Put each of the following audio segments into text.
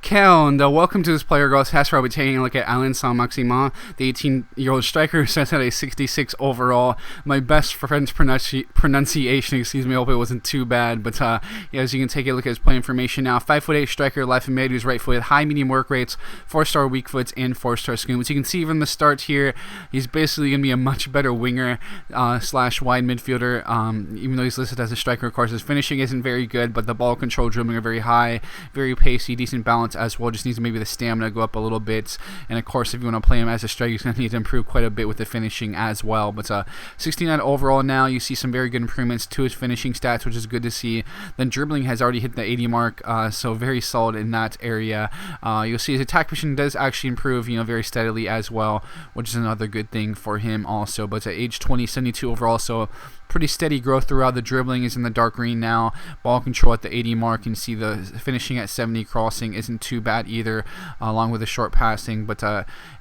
Kel, and welcome to this Player Girls test where I'll be taking a look at Allan Saint-Maximin, the 18-year-old striker who sets at a 66 overall. My best French pronunciation, excuse me, I hope it wasn't too bad, but yeah, as you can take a look at his play information now, 5'8" striker, left and mid, who's right-footed, high medium work rates, 4-star weak foots, and 4-star scream. As you can see from the start here, he's basically going to be a much better winger slash wide midfielder, even though he's listed as a striker. Of course, his finishing isn't very good, but the ball control, dribbling are very high, very pacey, decent balance as well. Just needs maybe the stamina to go up a little bit, and of course if you want to play him as a striker, he's going to need to improve quite a bit with the finishing as well. But 69 overall now, you see some very good improvements to his finishing stats, which is good to see. Then dribbling has already hit the 80 mark, so very solid in that area. You'll see his attack position does actually improve, very steadily as well, which is another good thing for him also. But at age 20, 72 overall, so pretty steady growth throughout. The dribbling is in the dark green now, ball control at the 80 mark. You can see the finishing at 70, crossing isn't too bad either, along with the short passing. But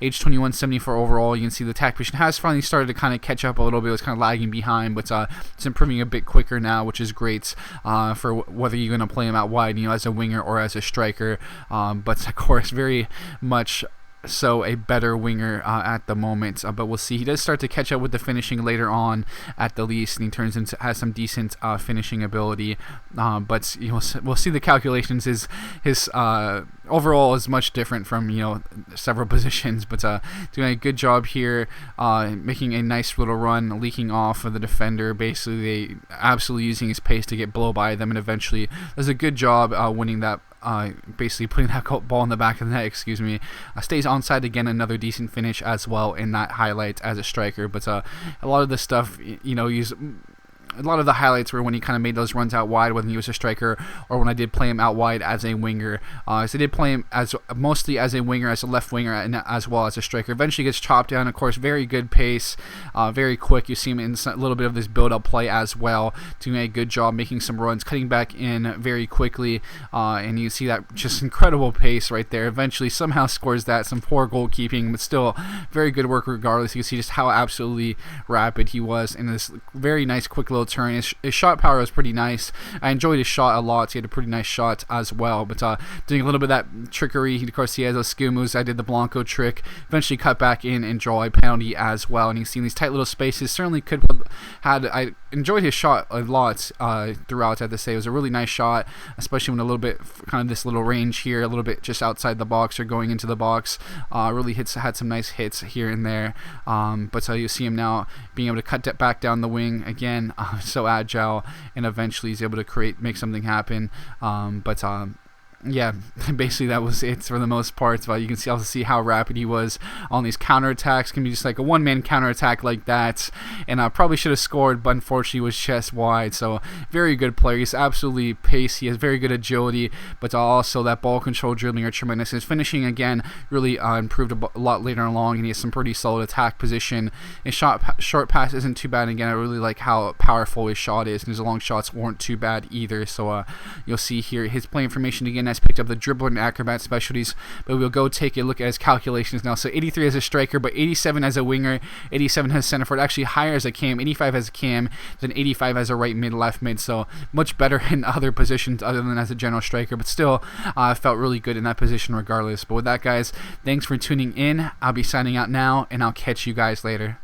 age 21, 74 overall, you can see the attack position has finally started to kind of catch up a little bit. It was kind of lagging behind, but it's improving a bit quicker now, which is great for whether you're going to play him out wide, as a winger or as a striker. But of course, very much so a better winger at the moment, but we'll see. He does start to catch up with the finishing later on at the least, and he has some decent finishing ability, but we'll see the calculations. His overall is much different from several positions, but doing a good job here, making a nice little run, leaking off of the defender, basically absolutely using his pace to get blow by them, and eventually does a good job winning that, basically putting that ball in the back of the net, stays onside again, another decent finish as well in that highlight as a striker. But a lot of the stuff, a lot of the highlights were when he kind of made those runs out wide when he was a striker, or when I did play him out wide as a winger. So I did play him mostly as a winger, as a left winger, and as well as a striker. Eventually gets chopped down. Of course, very good pace, very quick. You see him in a little bit of this build-up play as well, doing a good job making some runs, cutting back in very quickly, and you see that just incredible pace right there. Eventually somehow scores that. Some poor goalkeeping, but still very good work regardless. You can see just how absolutely rapid he was in this very nice quick little turn. His shot power was pretty nice. I enjoyed his shot a lot. He had a pretty nice shot as well, but doing a little bit of that trickery. Of course, he has those skill moves. I did the Blanco trick, eventually cut back in and draw a penalty as well. And you see these tight little spaces, certainly I enjoyed his shot a lot throughout. I have to say it was a really nice shot, especially when a little bit kind of this little range here, a little bit just outside the box or going into the box. Really had some nice hits here and there, but you see him now being able to cut that back down the wing again, so agile, and eventually he's able to make something happen. Yeah, basically that was it for the most part. But you can also see how rapid he was on these counterattacks. Can be just like a one-man counterattack like that, and I probably should have scored, but unfortunately was chest wide. So very good player. He's absolutely pacey. He has very good agility, but also that ball control, dribbling are tremendous. His finishing again really improved a lot later along, and he has some pretty solid attack position. His short pass isn't too bad. Again, I really like how powerful his shot is, and his long shots weren't too bad either. So you'll see here his play information again. Picked up the dribbler and acrobat specialties, but we'll go take a look at his calculations now. So 83 as a striker, but 87 as a winger, 87 as a center forward, actually higher as a cam, 85 as a cam, then 85 as a right mid, left mid, so much better in other positions other than as a general striker, but still felt really good in that position regardless. But with that, guys, thanks for tuning in. I'll be signing out now, and I'll catch you guys later.